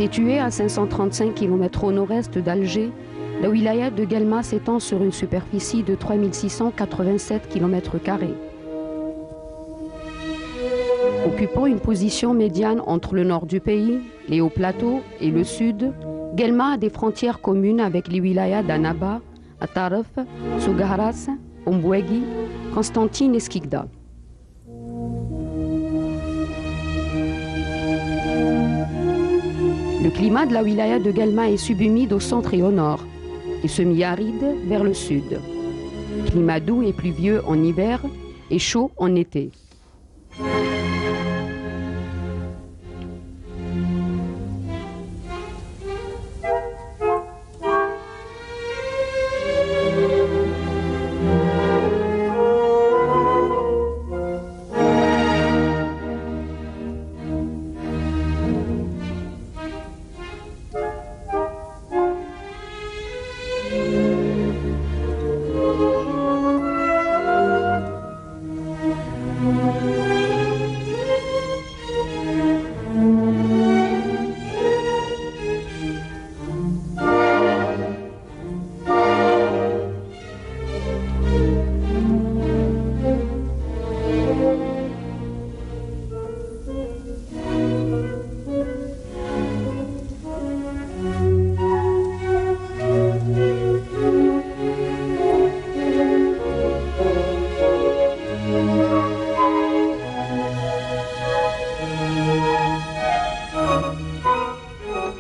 Située à 535 km au nord-est d'Alger, la wilaya de Guelma s'étend sur une superficie de 3687 km². Occupant une position médiane entre le nord du pays, les hauts plateaux et le sud, Guelma a des frontières communes avec les wilayas d'Annaba, Ataraf, Sougaras, Ombouegui, Constantine et Skikda. Le climat de la wilaya de Guelma est subhumide au centre et au nord, et semi-aride vers le sud. Climat doux et pluvieux en hiver et chaud en été.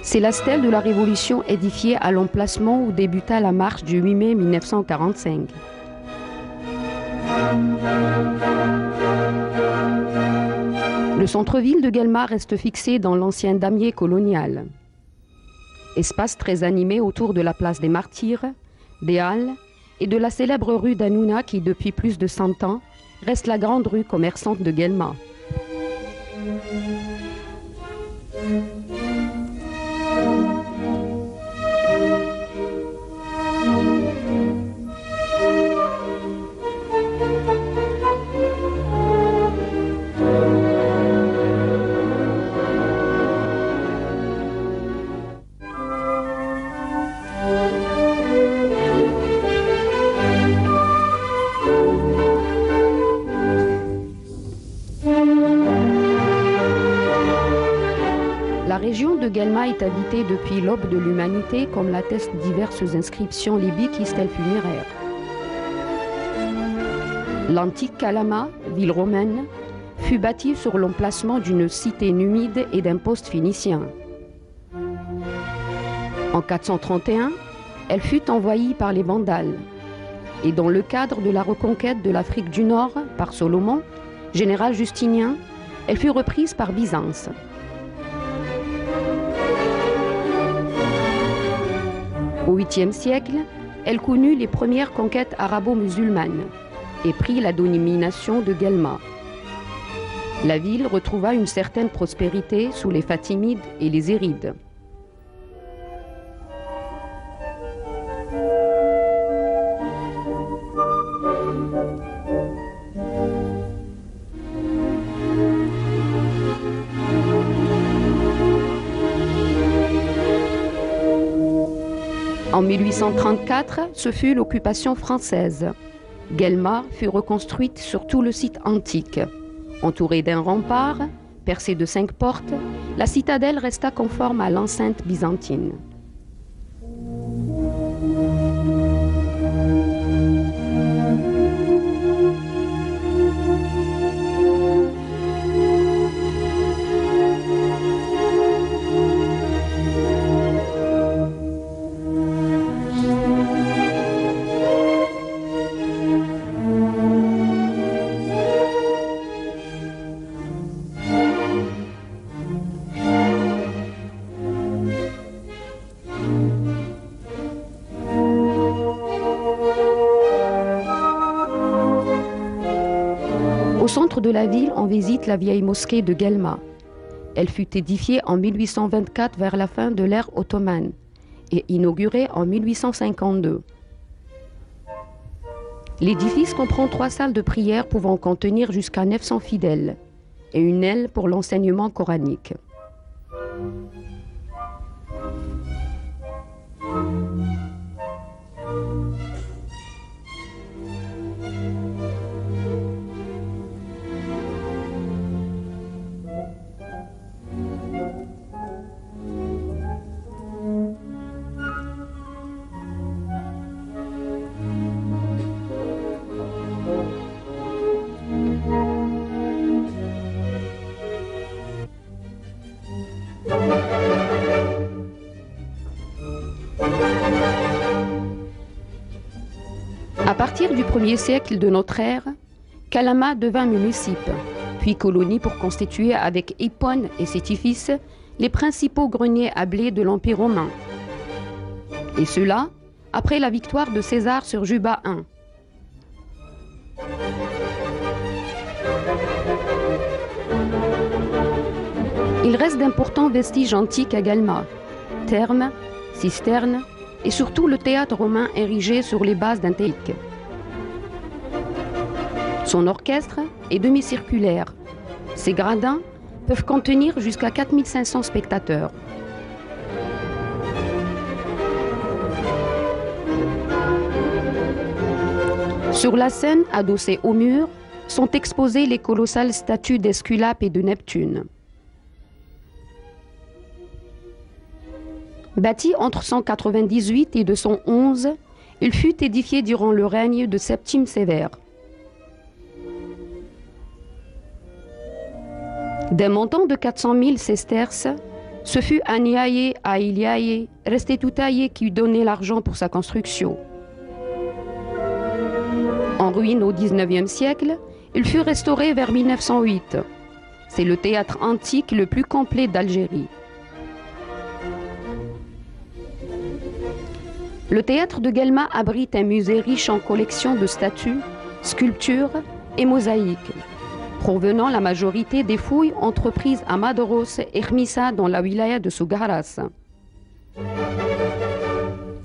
C'est la stèle de la Révolution édifiée à l'emplacement où débuta la marche du 8 mai 1945. Le centre-ville de Guelma reste fixé dans l'ancien damier colonial. Espace très animé autour de la place des Martyrs, des Halles et de la célèbre rue d'Anouna qui, depuis plus de 100 ans, reste la grande rue commerçante de Guelma. La région de Guelma est habitée depuis l'aube de l'humanité, comme l'attestent diverses inscriptions libiques et stèles funéraires. L'antique Calama, ville romaine, fut bâtie sur l'emplacement d'une cité numide et d'un poste phénicien. En 431, elle fut envahie par les Vandales. Et dans le cadre de la reconquête de l'Afrique du Nord par Solomon, général Justinien, elle fut reprise par Byzance. Au 8e siècle, elle connut les premières conquêtes arabo-musulmanes et prit la domination de Guelma. La ville retrouva une certaine prospérité sous les Fatimides et les Zérides. En 1834, ce fut l'occupation française. Guelma fut reconstruite sur tout le site antique. Entourée d'un rempart, percée de 5 portes, la citadelle resta conforme à l'enceinte byzantine. Au centre de la ville, on visite la vieille mosquée de Guelma. Elle fut édifiée en 1824 vers la fin de l'ère ottomane et inaugurée en 1852. L'édifice comprend 3 salles de prière pouvant contenir jusqu'à 900 fidèles et une aile pour l'enseignement coranique. À partir du 1er siècle de notre ère, Calama devint municipe, puis colonie pour constituer avec Hippone et Sétiphis les principaux greniers à blé de l'Empire romain. Et cela après la victoire de César sur Juba I. Il reste d'importants vestiges antiques à Galma, thermes, cisternes et surtout le théâtre romain érigé sur les bases d'un théique. Son orchestre est demi-circulaire. Ses gradins peuvent contenir jusqu'à 4500 spectateurs. Sur la scène, adossée au mur, sont exposées les colossales statues d'Esculape et de Neptune. Bâti entre 198 et 211, il fut édifié durant le règne de Septime Sévère. D'un montant de 400 000 sesterces, ce fut Aniaye à Iliaye, Restitutaye qui donnait l'argent pour sa construction. En ruine au XIXe siècle, il fut restauré vers 1908. C'est le théâtre antique le plus complet d'Algérie. Le théâtre de Guelma abrite un musée riche en collections de statues, sculptures et mosaïques, provenant la majorité des fouilles entreprises à Madaros et Khmissa dans la wilaya de Sougaras.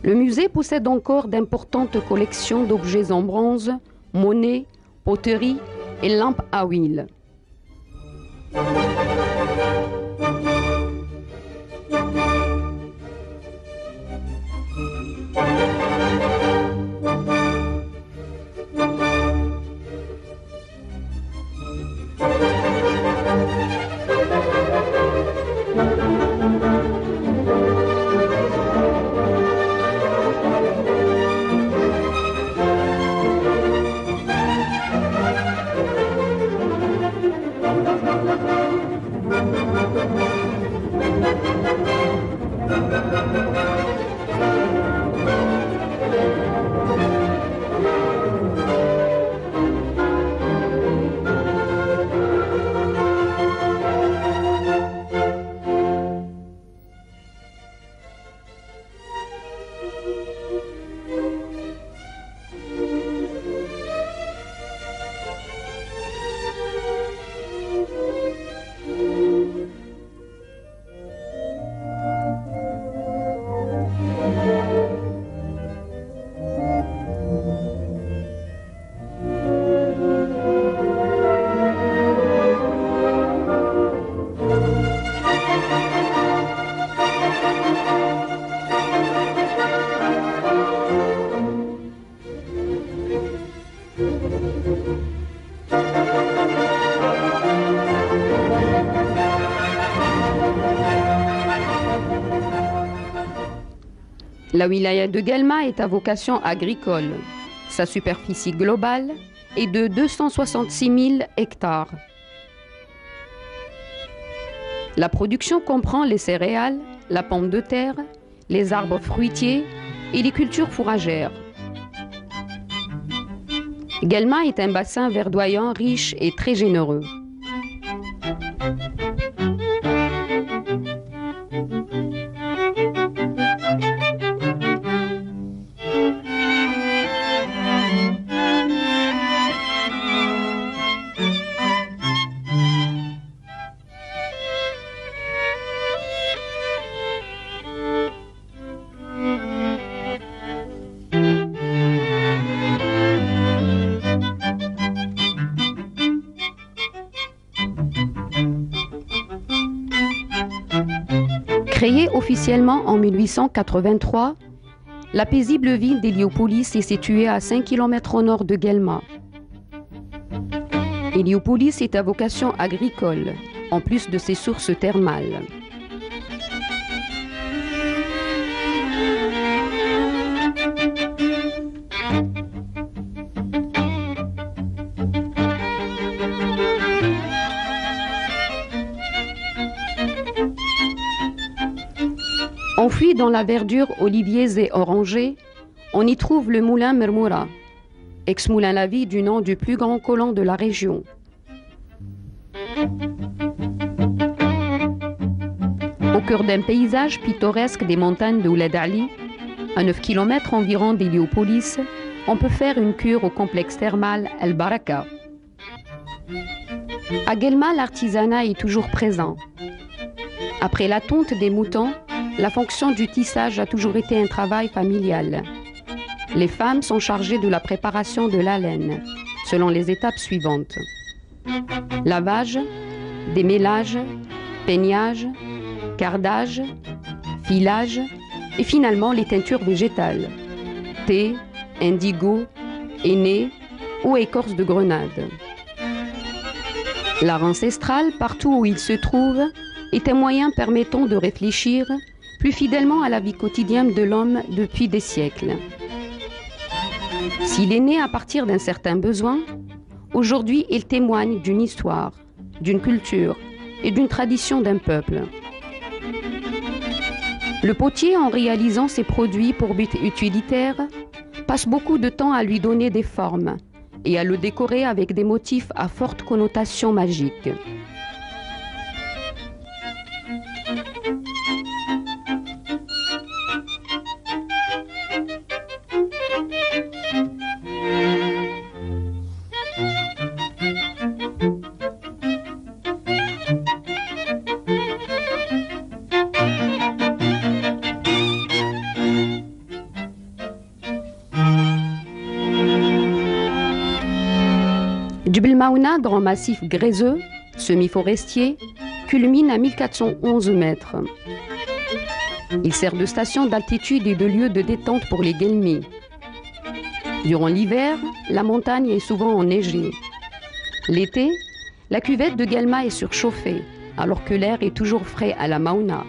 Le musée possède encore d'importantes collections d'objets en bronze, monnaies, poteries et lampes à huile. La wilaya de Guelma est à vocation agricole. Sa superficie globale est de 266 000 hectares. La production comprend les céréales, la pomme de terre, les arbres fruitiers et les cultures fourragères. Guelma est un bassin verdoyant, riche et très généreux. Créée officiellement en 1883, la paisible ville d'Héliopolis est située à 5 km au nord de Guelma. Héliopolis est à vocation agricole, en plus de ses sources thermales. Enfouis dans la verdure oliviers et orangers, on y trouve le moulin Mermoura, ex-moulin-la-vie du nom du plus grand colon de la région. Au cœur d'un paysage pittoresque des montagnes de Ouled Ali, à 9 km environ d'Héliopolis, on peut faire une cure au complexe thermal El Baraka. À Guelma, l'artisanat est toujours présent. Après la tonte des moutons, la fonction du tissage a toujours été un travail familial. Les femmes sont chargées de la préparation de la laine, selon les étapes suivantes. Lavage, démêlage, peignage, cardage, filage et finalement les teintures végétales, thé, indigo, henné ou écorce de grenade. L'art ancestral, partout où il se trouve, est un moyen permettant de réfléchir plus fidèlement à la vie quotidienne de l'homme depuis des siècles. S'il est né à partir d'un certain besoin, aujourd'hui il témoigne d'une histoire, d'une culture et d'une tradition d'un peuple. Le potier, en réalisant ses produits pour but utilitaire, passe beaucoup de temps à lui donner des formes et à le décorer avec des motifs à forte connotation magique. Djbel Maouna, grand massif gréseux, semi-forestier, culmine à 1411 mètres. Il sert de station d'altitude et de lieu de détente pour les guelmis. Durant l'hiver, la montagne est souvent enneigée. L'été, la cuvette de Guelma est surchauffée, alors que l'air est toujours frais à la Maouna.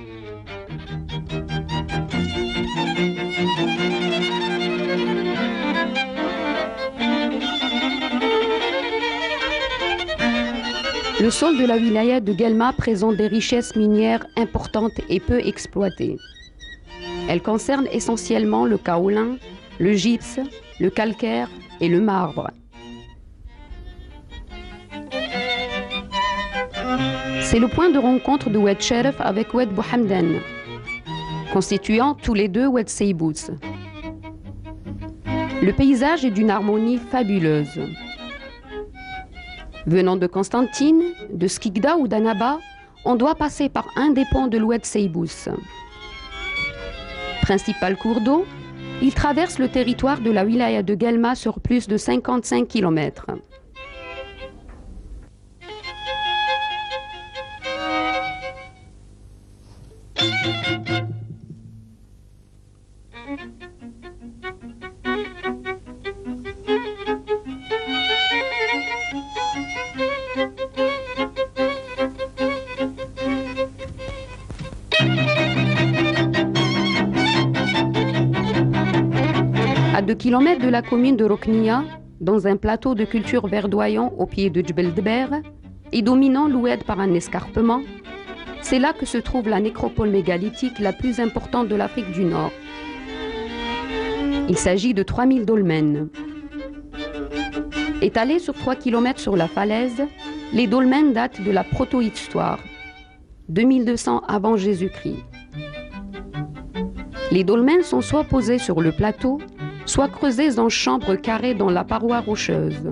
Le sol de la wilaya de Guelma présente des richesses minières importantes et peu exploitées. Elles concernent essentiellement le kaolin, le gypse, le calcaire et le marbre. C'est le point de rencontre de Oued Cheref avec Oued Bouhamdan, constituant tous les deux Oued Seybous. Le paysage est d'une harmonie fabuleuse. Venant de Constantine, de Skikda ou d'Annaba, on doit passer par un des ponts de l'Oued Seybous. Principal cours d'eau, il traverse le territoire de la wilaya de Guelma sur plus de 55 km. À 2 km de la commune de Roknia, dans un plateau de culture verdoyant au pied de Djbel Dber et dominant l'Oued par un escarpement, c'est là que se trouve la nécropole mégalithique la plus importante de l'Afrique du Nord. Il s'agit de 3000 dolmens. Étalés sur 3 km sur la falaise, les dolmens datent de la protohistoire, 2200 avant Jésus-Christ. Les dolmens sont soit posés sur le plateau, soit creusés en chambres carrées dans la paroi rocheuse.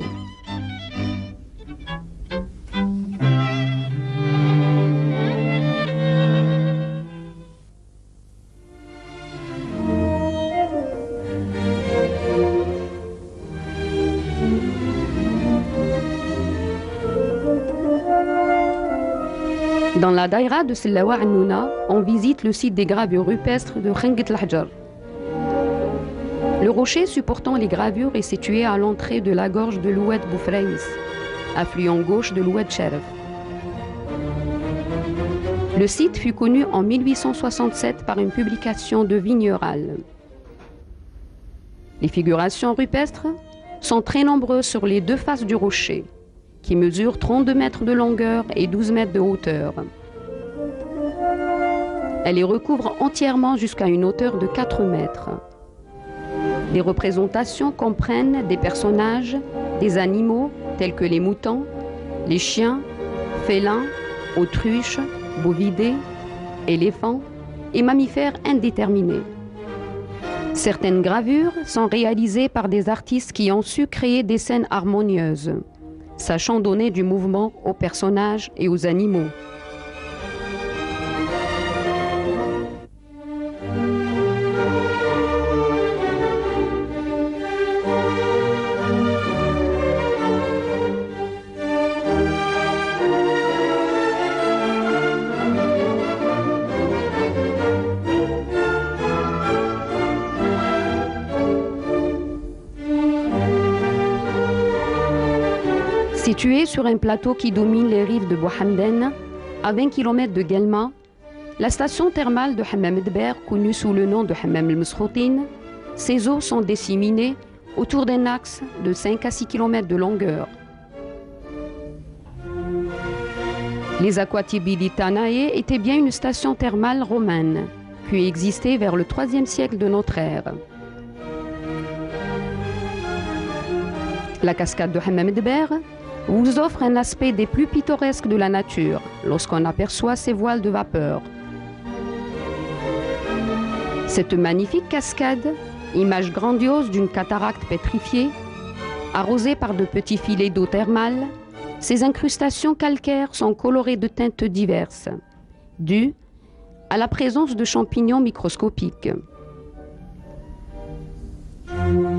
Dans la daïra de Sellawa Anouna, on visite le site des gravures rupestres de Khenget Lahjar. Le rocher supportant les gravures est situé à l'entrée de la gorge de l'Oued Boufraïs, affluent gauche de l'Oued Cheref. Le site fut connu en 1867 par une publication de Vigneral. Les figurations rupestres sont très nombreuses sur les deux faces du rocher, qui mesure 32 mètres de longueur et 12 mètres de hauteur. Elle les recouvre entièrement jusqu'à une hauteur de 4 mètres. Les représentations comprennent des personnages, des animaux tels que les moutons, les chiens, félins, autruches, bovidés, éléphants et mammifères indéterminés. Certaines gravures sont réalisées par des artistes qui ont su créer des scènes harmonieuses, sachant donner du mouvement aux personnages et aux animaux. Située sur un plateau qui domine les rives de Bouhamden, à 20 km de Guelma, la station thermale de Hammam Dber, connue sous le nom de Hammam el-Mesroutine, ses eaux sont disséminées autour d'un axe de 5 à 6 km de longueur. Les Aquatibilitanae étaient bien une station thermale romaine, qui existait vers le IIIe siècle de notre ère. La cascade de Hammam Dber vous offre un aspect des plus pittoresques de la nature lorsqu'on aperçoit ses voiles de vapeur. Cette magnifique cascade, image grandiose d'une cataracte pétrifiée, arrosée par de petits filets d'eau thermale, ses incrustations calcaires sont colorées de teintes diverses, dues à la présence de champignons microscopiques.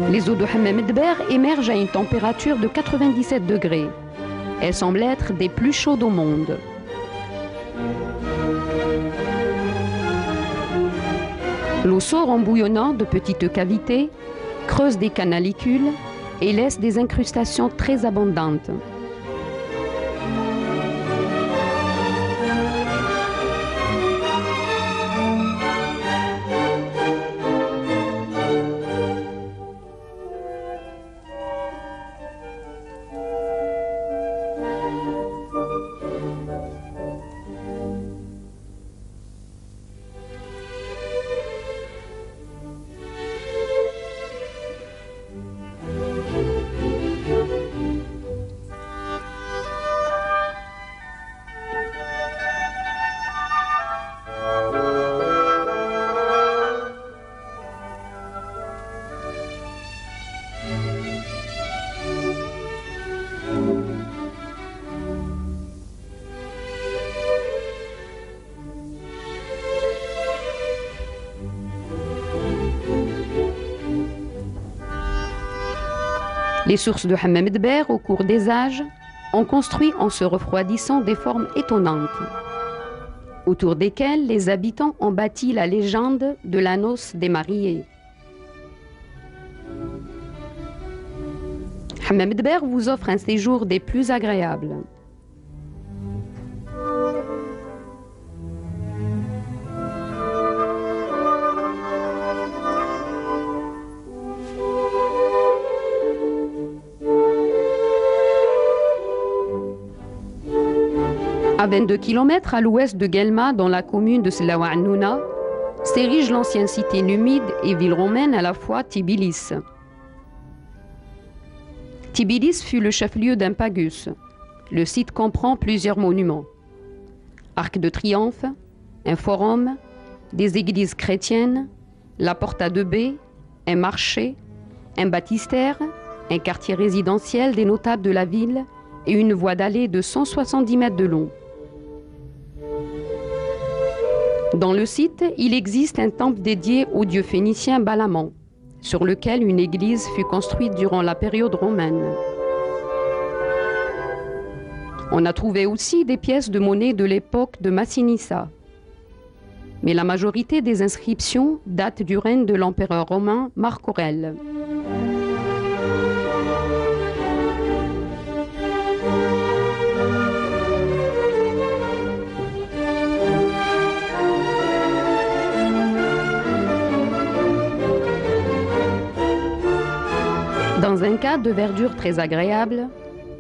Les eaux de Hammam Dber émergent à une température de 97 degrés. Elles semblent être des plus chaudes au monde. L'eau sort en bouillonnant de petites cavités, creuse des canalicules et laisse des incrustations très abondantes. Les sources de Hammam Dber, au cours des âges, ont construit en se refroidissant des formes étonnantes, autour desquelles les habitants ont bâti la légende de la noce des mariés. Hammam Dber vous offre un séjour des plus agréables. À 22 km à l'ouest de Guelma, dans la commune de Slawa-Nouna, s'érige l'ancienne cité numide et ville romaine à la fois Tibilis. Tibilis fut le chef-lieu d'un pagus. Le site comprend plusieurs monuments. Arc de triomphe, un forum, des églises chrétiennes, la Porta de Baie, un marché, un baptistère, un quartier résidentiel des notables de la ville et une voie d'allée de 170 mètres de long. Dans le site, il existe un temple dédié au dieu phénicien Balamon, sur lequel une église fut construite durant la période romaine. On a trouvé aussi des pièces de monnaie de l'époque de Massinissa. Mais la majorité des inscriptions datent du règne de l'empereur romain Marc Aurèle. Dans un cadre de verdure très agréable,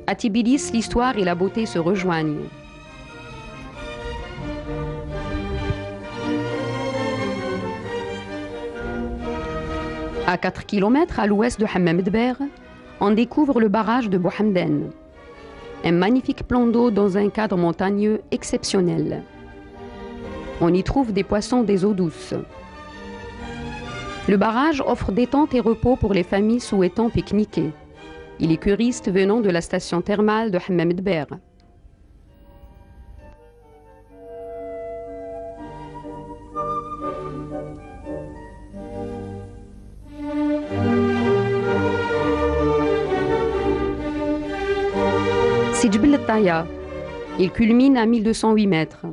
à Tibilis, l'histoire et la beauté se rejoignent. À 4 km à l'ouest de Hammam Dber, on découvre le barrage de Bouhamden, un magnifique plan d'eau dans un cadre montagneux exceptionnel. On y trouve des poissons des eaux douces. Le barrage offre détente et repos pour les familles souhaitant pique-niquer et les curistes venant de la station thermale de Hammam Dber. C'est Djbel Taya. Il culmine à 1208 mètres.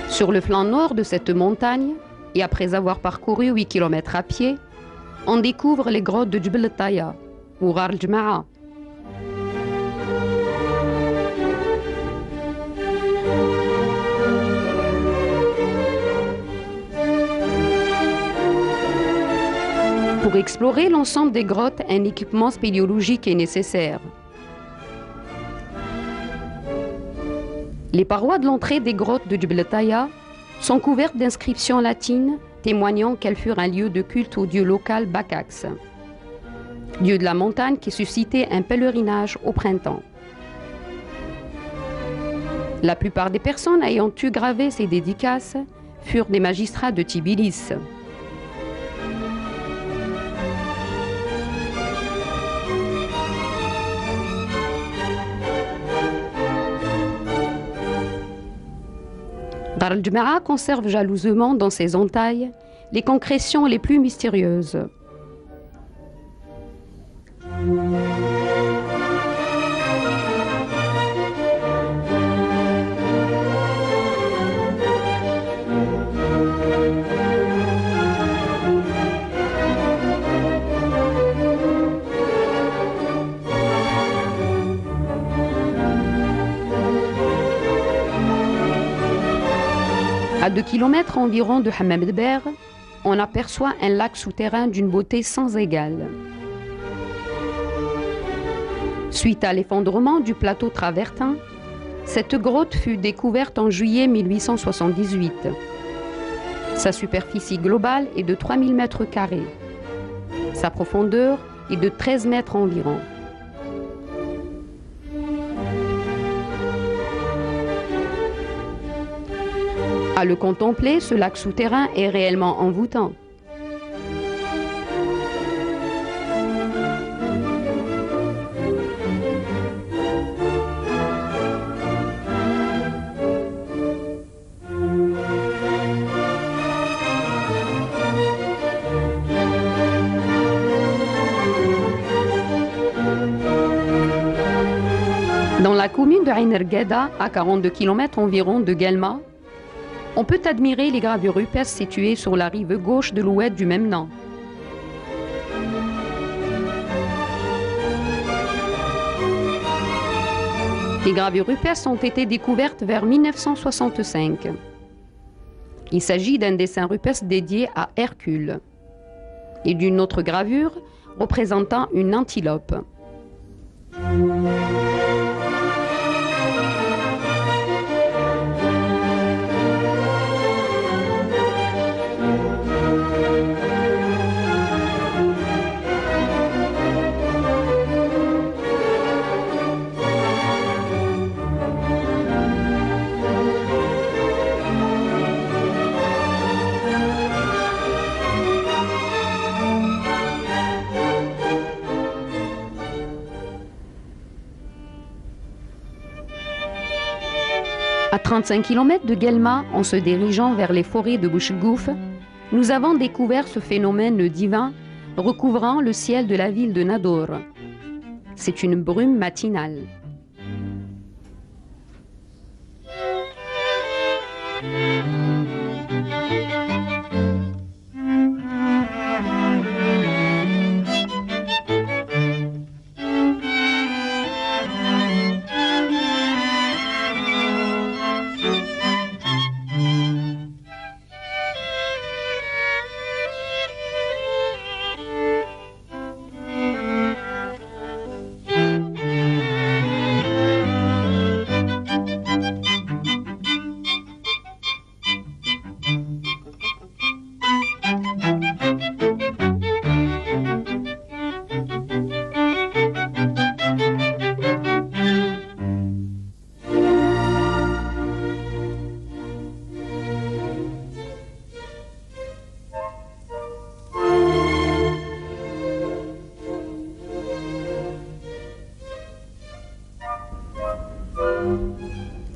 Sur le flanc nord de cette montagne, et après avoir parcouru 8 km à pied, on découvre les grottes de Djbel Taya, ou Ghar al-Jma'a. Pour explorer l'ensemble des grottes, un équipement spéléologique est nécessaire. Les parois de l'entrée des grottes de Djbel Taya sont couvertes d'inscriptions latines témoignant qu'elles furent un lieu de culte au dieu local Bakax, dieu de la montagne qui suscitait un pèlerinage au printemps. La plupart des personnes ayant eu gravé ces dédicaces furent des magistrats de Tbilis. Ghar al-Jma'a conserve jalousement dans ses entailles les concrétions les plus mystérieuses. À 2 km environ de Hammam Dber, on aperçoit un lac souterrain d'une beauté sans égale. Suite à l'effondrement du plateau travertin, cette grotte fut découverte en juillet 1878. Sa superficie globale est de 3000 mètres carrés. Sa profondeur est de 13 mètres environ. À le contempler, ce lac souterrain est réellement envoûtant. Dans la commune de Ain Ergueda, à 42 km environ de Guelma, on peut admirer les gravures rupestres situées sur la rive gauche de l'oued du même nom. Les gravures rupestres ont été découvertes vers 1965. Il s'agit d'un dessin rupestre dédié à Hercule et d'une autre gravure représentant une antilope. À 35 km de Guelma, en se dirigeant vers les forêts de Bouchgouf, nous avons découvert ce phénomène divin recouvrant le ciel de la ville de Nador. C'est une brume matinale.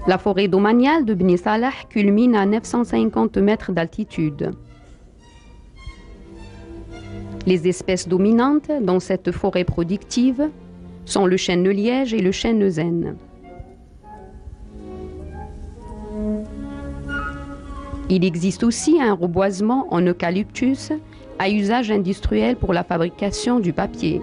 La forêt domaniale de Bni Salah culmine à 950 mètres d'altitude. Les espèces dominantes dans cette forêt productive sont le chêne liège et le chêne zène. Il existe aussi un reboisement en eucalyptus à usage industriel pour la fabrication du papier.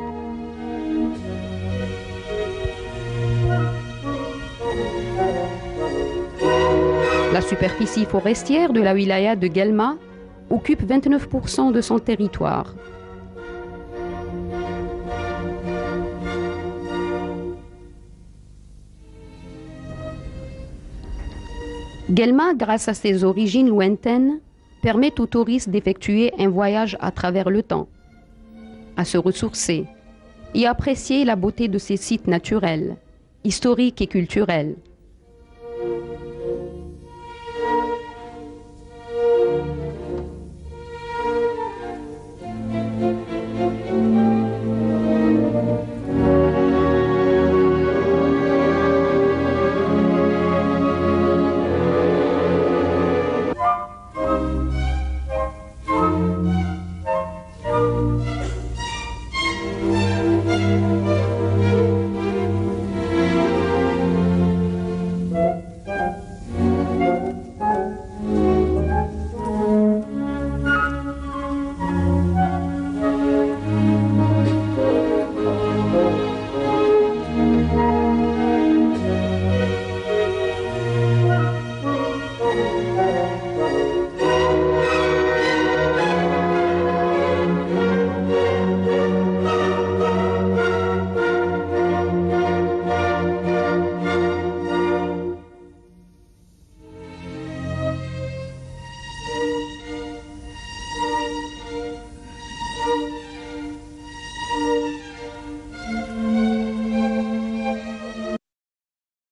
La superficie forestière de la wilaya de Guelma occupe 29% de son territoire. Guelma, grâce à ses origines lointaines, permet aux touristes d'effectuer un voyage à travers le temps, à se ressourcer et apprécier la beauté de ses sites naturels, historiques et culturels.